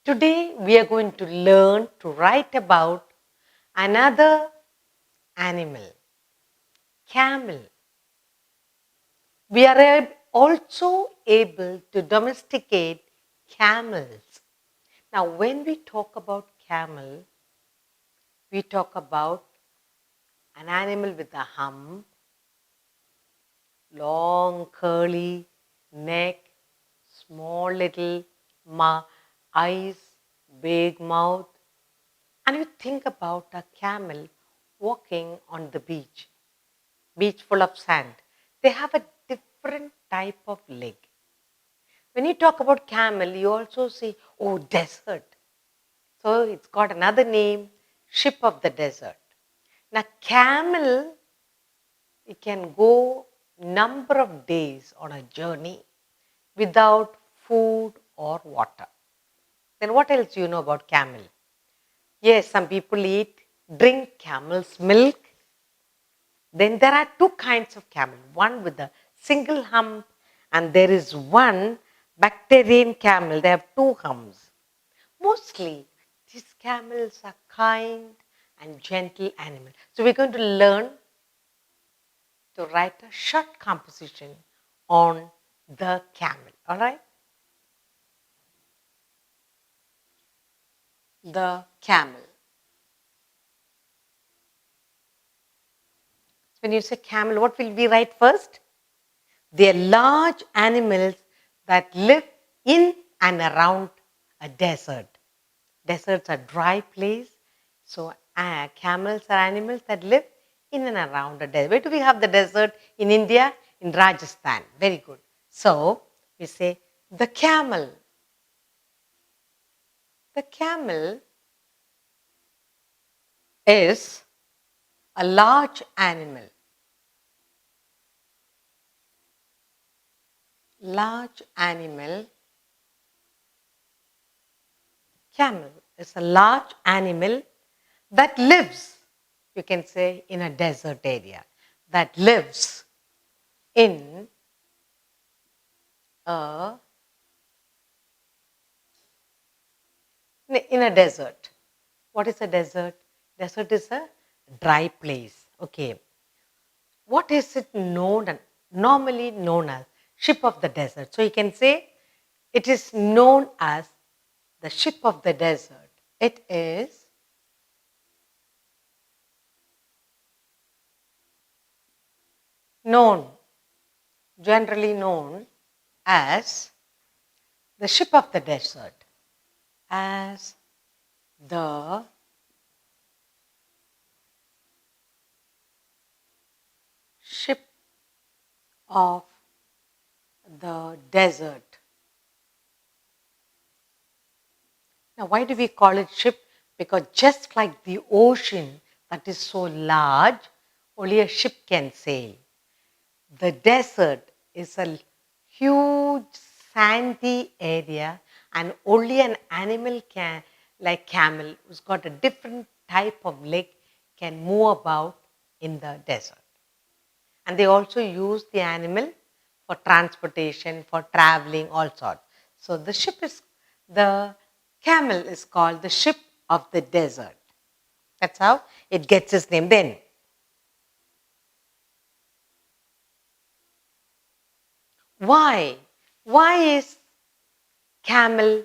Today we are going to learn to write about another animal, camel. We are also able to domesticate camels. Now, when we talk about camel, we talk about an animal with a hump, long curly neck, small little eyes, big mouth. And you think about a camel walking on the beach full of sand. They have a different type of leg. When you talk about camel, you also say, oh, desert. So it's got another name, ship of the desert. Now, camel, it can go number of days on a journey without food or water. Then what else do you know about camel? Yes, some people drink camel's milk. Then there are two kinds of camel, one with a single hump, and there is one Bactrian camel. They have two humps. Mostly, these camels are kind and gentle animals. So we're going to learn to write a short composition on the camel. All right? The camel. When you say camel, what will we write first? They are large animals that live in and around a desert. Deserts are dry place. So camels are animals that live in and around a desert. Where do we have the desert in India? In Rajasthan. Very good. So we say the camel. The camel is a large animal. Large animal. Camel is a large animal that lives, you can say, in a desert area, that lives in a desert. What is a desert? Desert is a dry place. Okay. What is it normally known as? Ship of the desert. So you can say it is known as the ship of the desert. It is generally known as the ship of the desert, as the ship of the desert. Now, why do we call it ship? Because just like the ocean that is so large, only a ship can sail. The desert is a huge sandy area, and only an animal like camel, who's got a different type of leg, can move about in the desert. And they also use the animal for transportation, for traveling, all sorts. So the camel is called the ship of the desert. That's how it gets its name. Then, why? Why is camel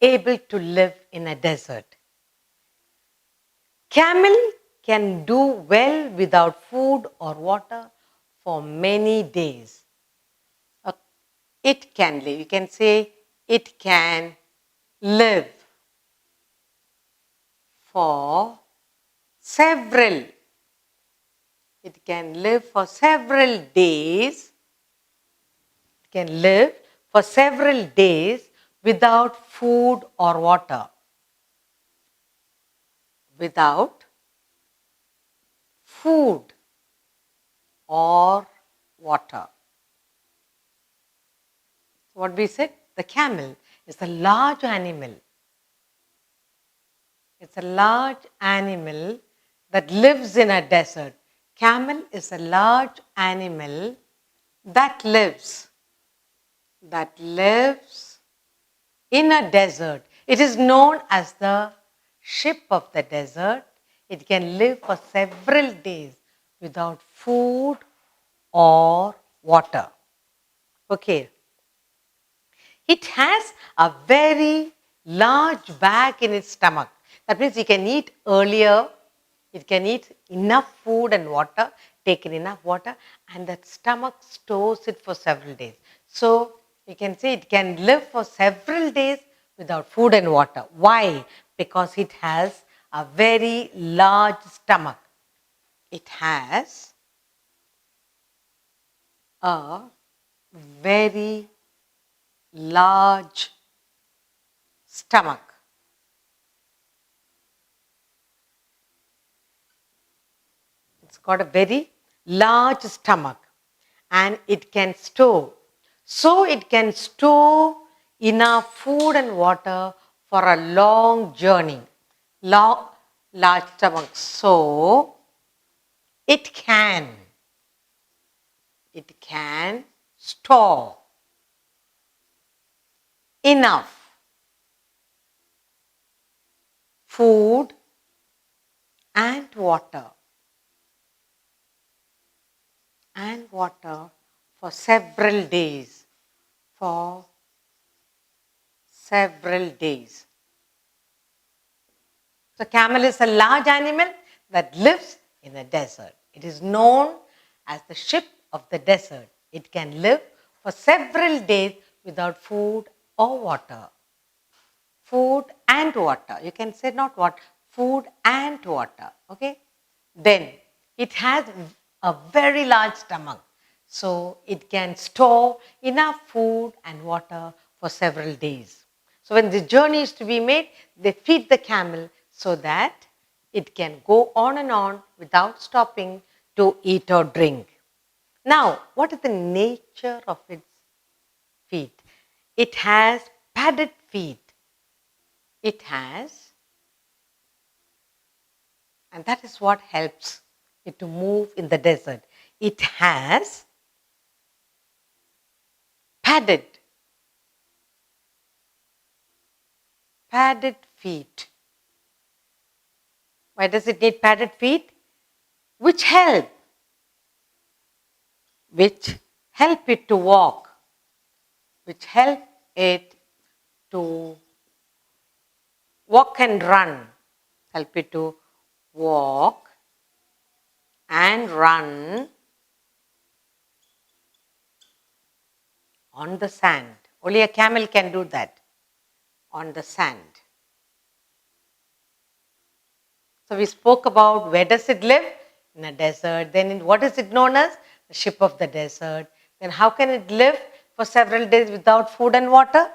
able to live in a desert? Camel can do well without food or water for many days. It can live. You can say it can live for several. It can live for several days. It can live for several days without food or water. Without food or water. What we said, the camel is a large animal. It's a large animal that lives in a desert. Camel is a large animal that lives in a desert. It is known as the ship of the desert. It can live for several days without food or water. Okay. It has a very large bag in its stomach. That means it can eat earlier, it can eat enough food and water, take in enough water, and that stomach stores it for several days. So you can say it can live for several days without food and water. Why? Because it has a very large stomach. It has a very large stomach. It's got a very large stomach and it can store. So it can store enough food and water for a long journey. Long, large stomach. So it can store enough food and water for several days. For several days. So camel is a large animal that lives in a desert. It is known as the ship of the desert. It can live for several days without food or water. Food and water. You can say not what, food and water. Okay. Then it has a very large stomach. So it can store enough food and water for several days. So when the journey is to be made, they feed the camel so that it can go on and on without stopping to eat or drink. Now, what is the nature of its feet? It has padded feet. It has, and that is what helps it to move in the desert. It has padded feet. Why does it need padded feet? Which help? Which help it to walk. Which help it to walk and run. Help it to walk and run on the sand. Only a camel can do that on the sand. So we spoke about where does it live? In a desert. Then what is it known as? The ship of the desert. Then how can it live for several days without food and water?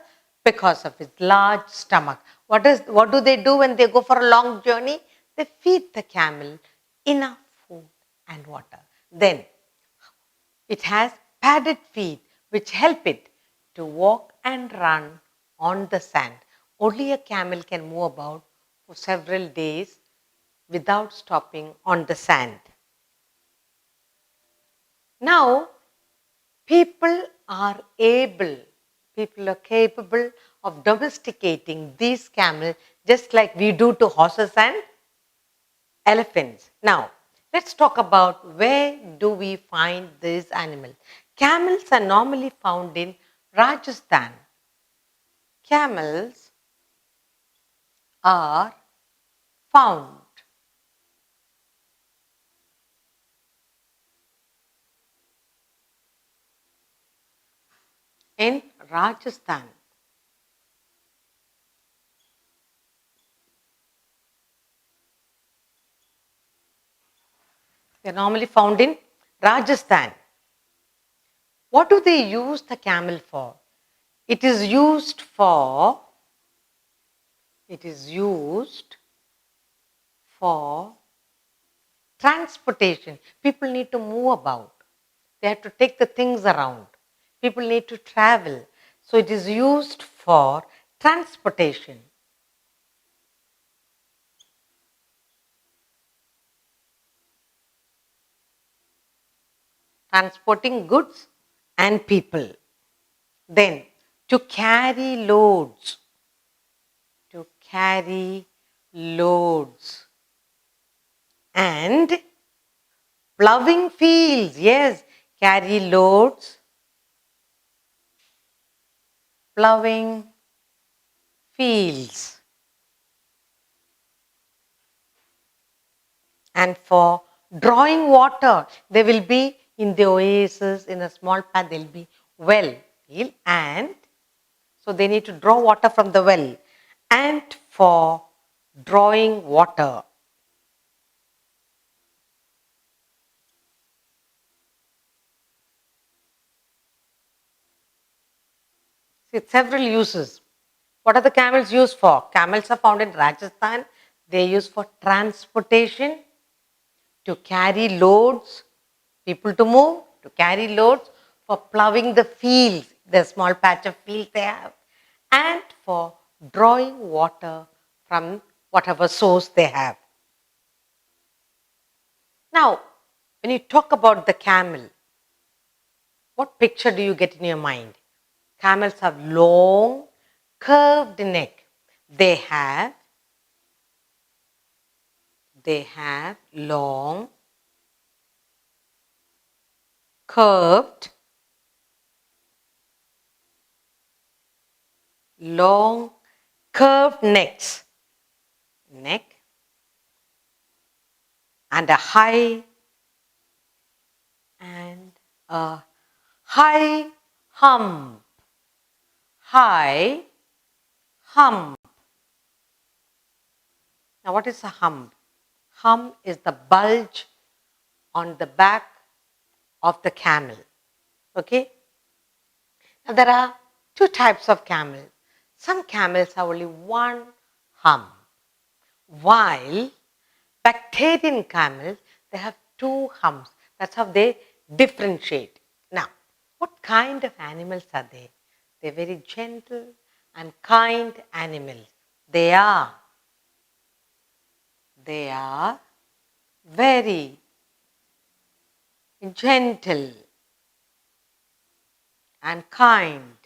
Because of its large stomach. What do they do when they go for a long journey? They feed the camel enough food and water. Then it has padded feet which help it to walk and run on the sand. Only a camel can move about for several days without stopping on the sand. Now, people are capable of domesticating these camels just like we do to horses and elephants. Now, let's talk about where do we find this animal. Camels are normally found in Rajasthan. Camels are found in Rajasthan. They are normally found in Rajasthan. What do they use the camel for? It is used for transportation. People need to move about. They have to take the things around. People need to travel. So it is used for transportation. Transporting goods and people. Then to carry loads. to carry loads. And plowing fields, yes, carry loads. Plowing fields. And for drawing water, they will be in the oasis, in a small path, there will be well. And so they need to draw water from the well. And for drawing water, see, several uses. What are the camels used for? Camels are found in Rajasthan. They are used for transportation, to carry loads, people to move, to carry loads, for plowing the fields, the small patch of fields they have, and for drawing water from whatever source they have. Now, when you talk about the camel, what picture do you get in your mind? Camels have long, curved neck. They have long, curved, long, curved necks. Neck and a high hump. High hump. Now, what is a hump? Hump is the bulge on the back of the camel. Okay? Now, there are two types of camels. Some camels have only one hump, while bacterian camels, they have two humps. That's how they differentiate. Now, what kind of animals are they? They're very gentle and kind animals. They are very gentle and kind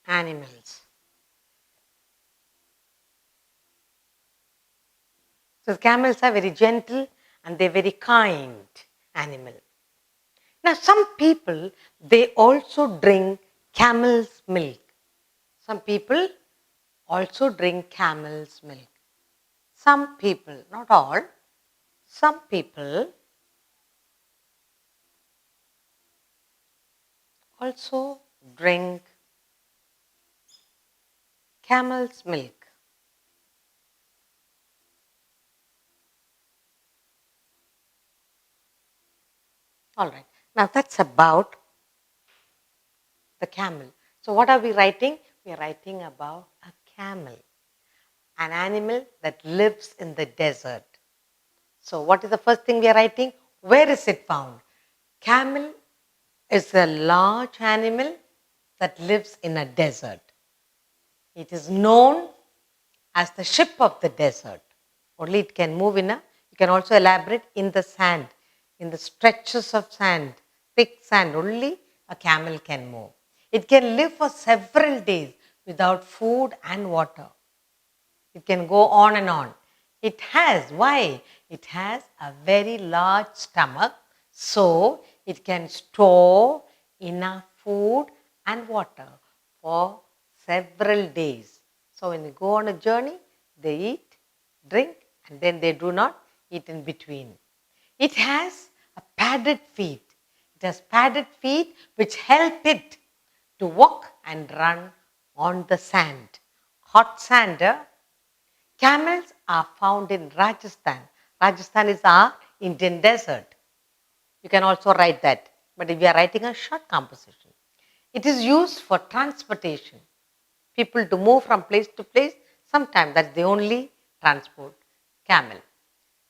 animals. So camels are very gentle and they're very kind animal. Now some people, they also drink camel's milk. Some people also drink camel's milk. Some people, not all, some people also drink camel's milk. All right. Now that's about the camel. So what are we writing? We are writing about a camel, an animal that lives in the desert. So what is the first thing we are writing? Where is it found? Camel is a large animal that lives in a desert. It is known as the ship of the desert. Only it can move you can also elaborate in the sand, in the stretches of sand, thick sand, only a camel can move. It can live for several days without food and water. It can go on and on. It has, why? It has a very large stomach, so it can store enough food and water for several days. So when they go on a journey, they eat, drink, and then they do not eat in between. It has a padded feet. It has padded feet which help it to walk and run on the sand. Hot sand. Camels are found in Rajasthan. Rajasthan is our Indian desert. You can also write that. But if we are writing a short composition, it is used for transportation. People to move from place to place, sometimes that's the only transport, camel.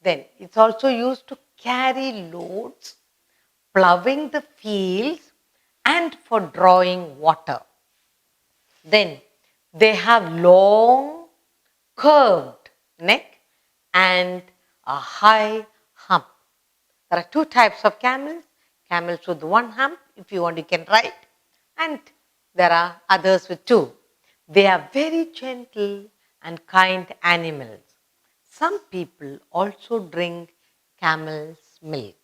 Then it's also used to carry loads, plowing the fields, and for drawing water. Then they have long, curved neck and a high hump. There are two types of camels. Camels with one hump, if you want, you can write, and There are others with two. They are very gentle and kind animals. Some people also drink camel's milk.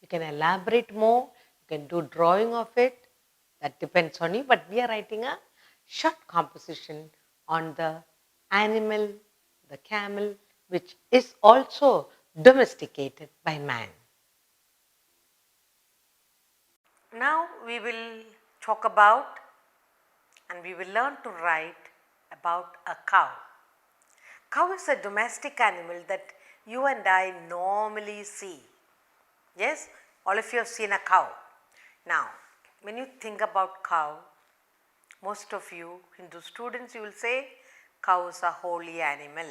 You can elaborate more, you can do drawing of it. That depends on you, but we are writing a short composition on the animal, the camel, which is also domesticated by man. Now we will talk about and we will learn to write about a cow. Cow is a domestic animal that you and I normally see. Yes, all of you have seen a cow. Now, when you think about cow, most of you Hindu students, you will say cow is a holy animal.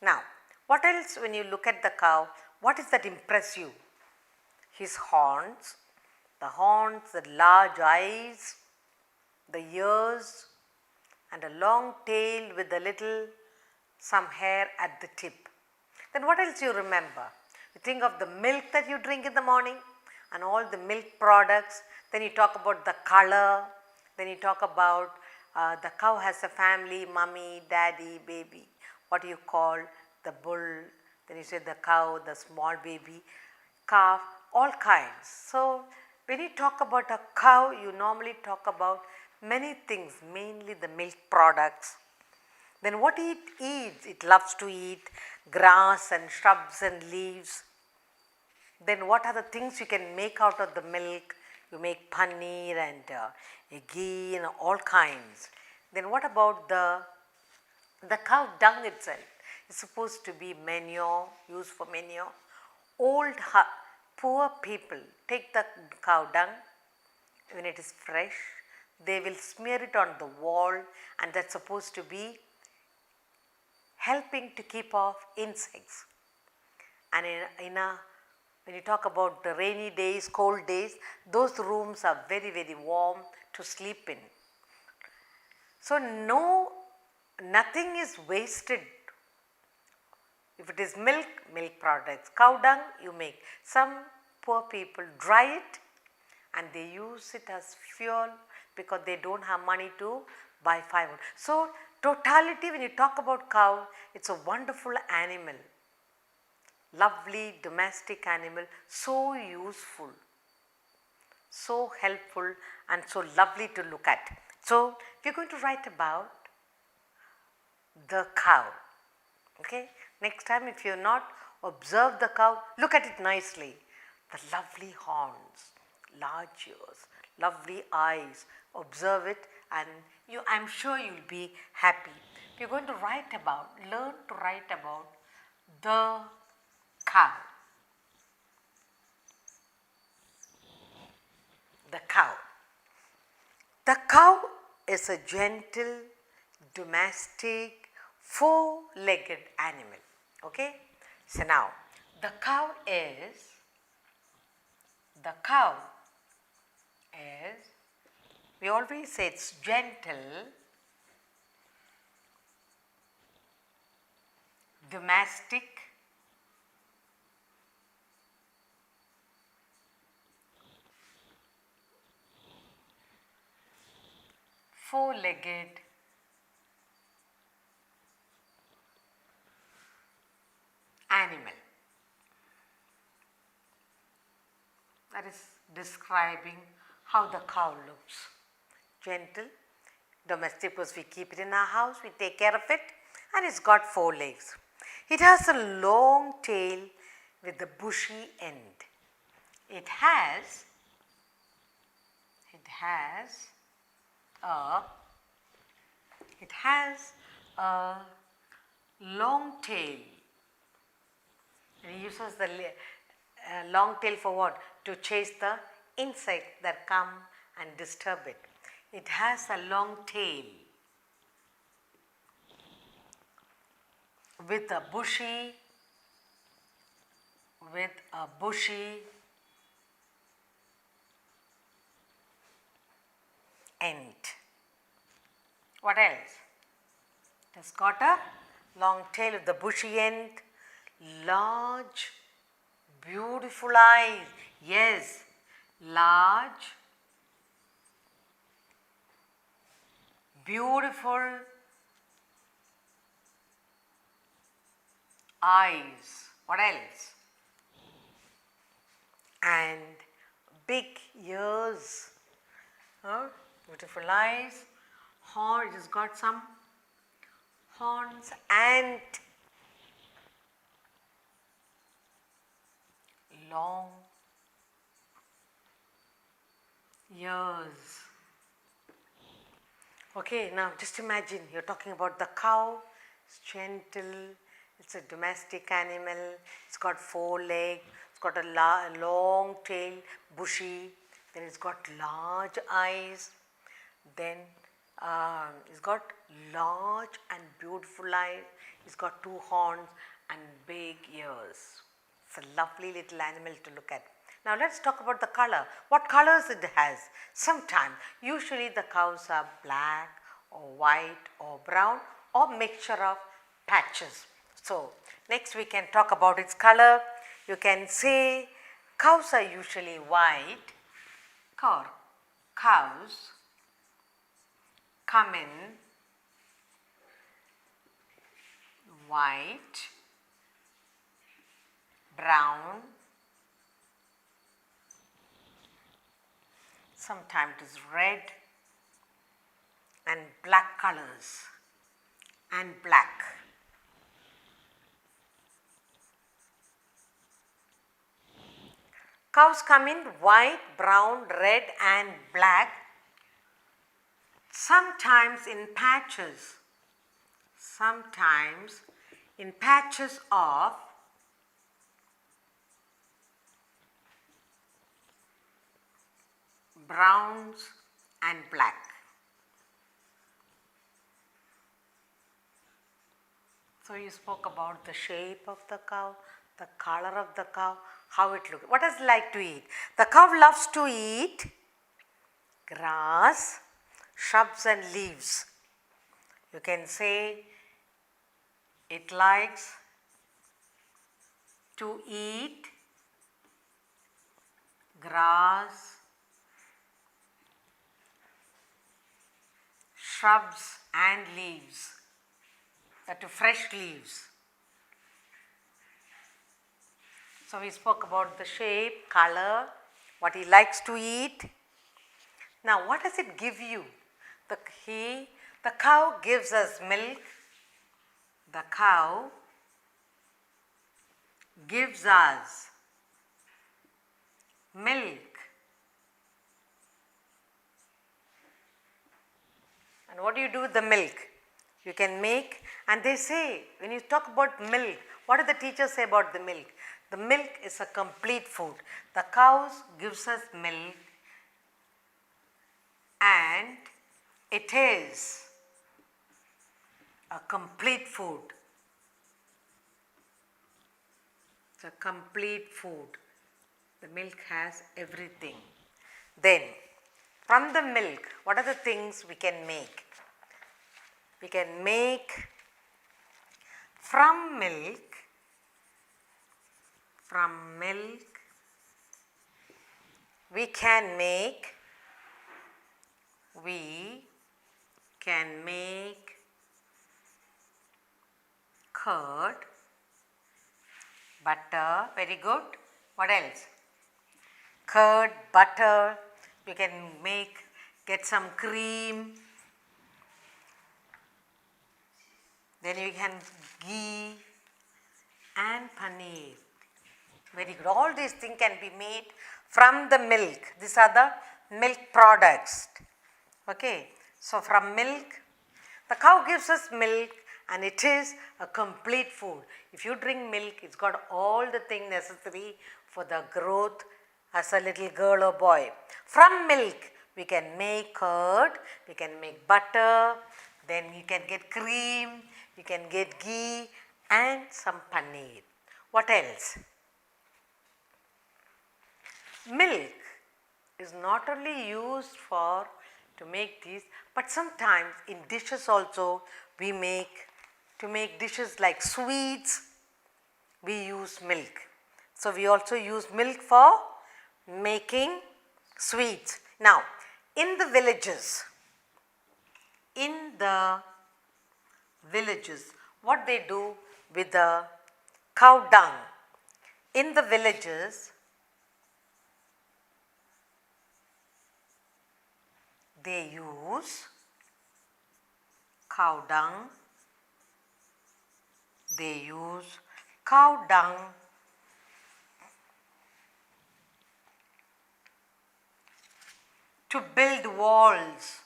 Now, what else when you look at the cow, what is that impress you? His horns, the large eyes, the ears, and a long tail with a little some hair at the tip. Then what else you remember? You think of the milk that you drink in the morning and all the milk products. Then you talk about the color. Then you talk about the cow has a family, mummy, daddy, baby. What do you call the bull? Then you say the cow, the small baby, calf, all kinds. So when you talk about a cow, you normally talk about many things, mainly the milk products. Then what it eats? It loves to eat grass and shrubs and leaves. Then what are the things you can make out of the milk? You make paneer and ghee and all kinds. Then what about the cow dung itself? It's supposed to be manure, used for manure. Poor people take the cow dung when it is fresh. They will smear it on the wall, and that's supposed to be helping to keep off insects. And when you talk about the rainy days, cold days, those rooms are very, very warm to sleep in. So nothing is wasted. If it is milk products, cow dung, you make. Some poor people dry it and they use it as fuel because they don't have money to buy firewood. So totality, when you talk about cow, it's a wonderful animal, lovely domestic animal, so useful, so helpful and so lovely to look at. So we are going to write about the cow. Okay, next time if you have not observed the cow, look at it nicely. The lovely horns, large ears, lovely eyes, observe it and I am sure you will be happy. We are going to learn to write about the cow. The cow. The cow is a gentle, domestic, four-legged animal. Okay? So now, the cow is, we always say it's gentle, domestic, four-legged animal. That is describing how the cow looks. Gentle, domestic, because we keep it in our house, we take care of it, and it's got four legs. It has a long tail with a bushy end. It has a long tail. And it uses the long tail for what? To chase the insect that come and disturb it. It has a long tail with a bushy end. What else? It has got a long tail with the bushy end, large, beautiful eyes. Yes, large, beautiful eyes. What else? And big ears. Beautiful eyes. Horn, it has got some horns and long ears. Okay, now just imagine you're talking about the cow. It's gentle, it's a domestic animal, it's got 4 legs, it's got a long tail, bushy, then it's got large eyes, then it's got large and beautiful eyes, it's got 2 horns and big ears. It's a lovely little animal to look at. Now let's talk about the color. What colors it has? Sometimes, usually the cows are black or white or brown or mixture of patches. So next we can talk about its color. You can say cows are usually white. Cows come in white, brown, sometimes it is red and black colors and black. Cows come in white, brown, red and black, sometimes in patches of browns and black. So you spoke about the shape of the cow, the color of the cow, how it looks. What does it like to eat? The cow loves to eat grass, shrubs and leaves. You can say it likes to eat grass, shrubs and leaves, that to fresh leaves. So we spoke about the shape, color, what he likes to eat. Now what does it give you? The cow gives us milk. The cow gives us milk. And what do you do with the milk? You can make, and they say, when you talk about milk, what do the teachers say about the milk? The milk is a complete food. The cows gives us milk and it is a complete food. It's a complete food. The milk has everything. Then, from the milk, what are the things we can make? We can make from milk, we can make curd, butter, very good. What else? Curd, butter, you can get some cream, then you can ghee and paneer. Very good. All these things can be made from the milk. These are the milk products. Okay. So from milk, the cow gives us milk and it is a complete food. If you drink milk, it's got all the things necessary for the growth as a little girl or boy. From milk, we can make curd, we can make butter, then you can get cream, you can get ghee and some paneer. What else? Milk is not only used to make these, but sometimes in dishes also we to make dishes like sweets, we use milk. So we also use milk for making sweets. Now in the villages, in the villages, what they do with the cow dung. In the villages, they use cow dung. They use cow dung to build walls,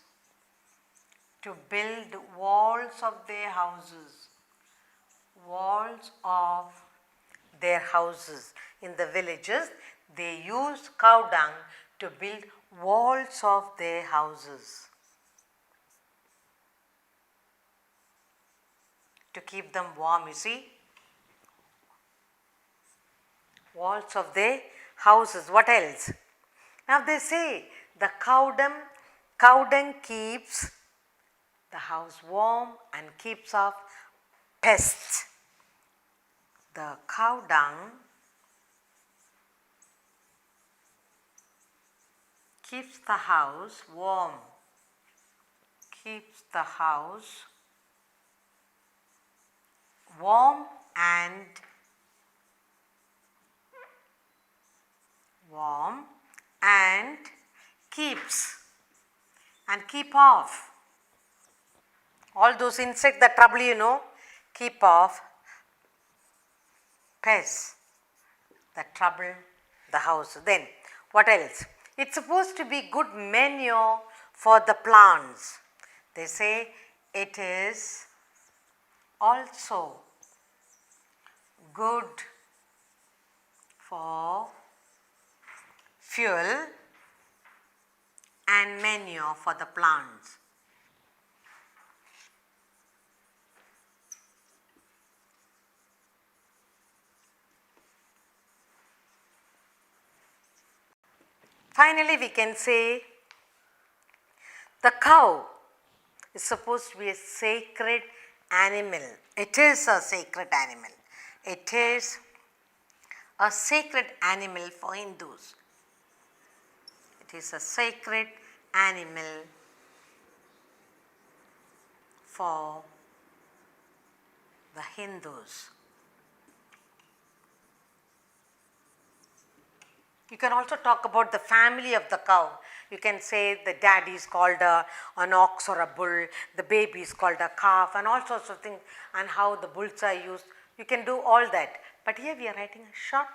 of their houses, walls of their houses. In the villages, they use cow dung to build walls of their houses, to keep them warm, you see. Walls of their houses. What else? Now they say the cow dung keeps the house warm and keeps off pests. The cow dung keeps the house warm, keeps the house warm and keep off all those insects that trouble you, keep off pests that trouble the house. Then what else? It's supposed to be good manure for the plants. They say it is also good for fuel and manure for the plants. Finally, we can say the cow is supposed to be a sacred animal. It is a sacred animal. It is a sacred animal for Hindus. It is a sacred animal for the Hindus. You can also talk about the family of the cow. You can say the daddy is called an ox or a bull, the baby is called a calf, and all sorts of things, and how the bulls are used. You can do all that. But here we are writing a short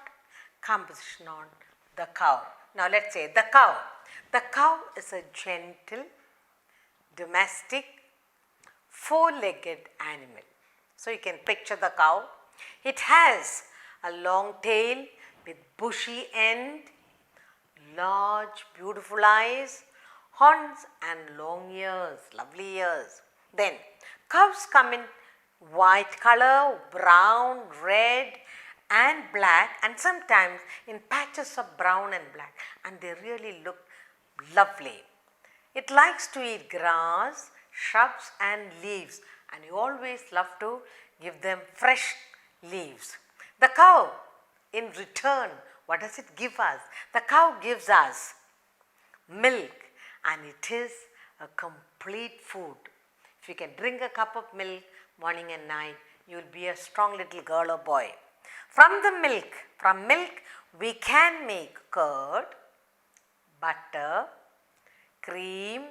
composition on the cow. Now let's say the cow. The cow is a gentle, domestic, four-legged animal. So you can picture the cow. It has a long tail with bushy end, large beautiful eyes, horns and long ears, lovely ears. Then cows come in white color, brown, red and black, and sometimes in patches of brown and black, and they really look lovely. It likes to eat grass, shrubs and leaves, and you always love to give them fresh leaves. The cow, in return, what does it give us? The cow gives us milk, and it is a complete food. If you can drink a cup of milk morning and night, you will be a strong little girl or boy. From milk we can make curd, butter, cream,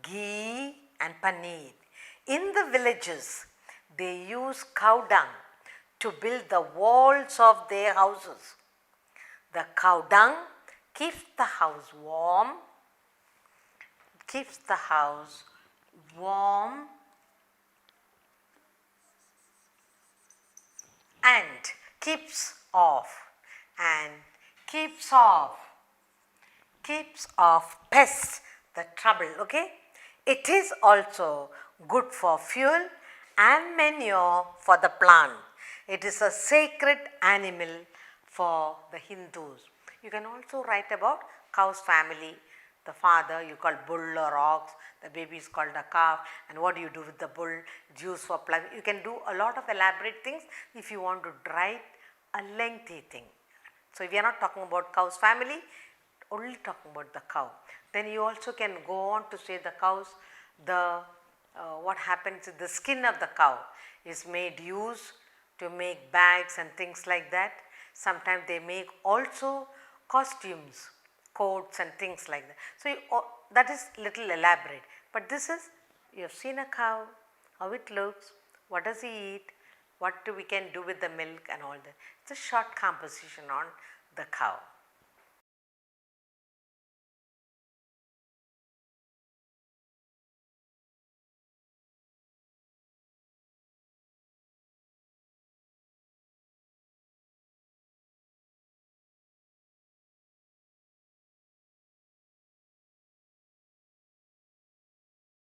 ghee and paneer. In the villages, they use cow dung to build the walls of their houses. The cow dung keeps the house warm, and keeps off pests that trouble, okay? It is also good for fuel and manure for the plant. It is a sacred animal for the Hindus. You can also write about cow's family. The father you call bull or ox, the baby is called a calf, and what do you do with the bull? It's used for plowing. You can do a lot of elaborate things if you want to write a lengthy thing. So if we are not talking about cow's family, only talking about the cow. Then you also can go on to say the cows, the what happens is the skin of the cow is made use to make bags and things like that. Sometimes they make also costumes, coats and things like that. So, that is little elaborate, but this is, you have seen a cow, how it looks, what does he eat, what we can do with the milk and all that. It's a short composition on the cow.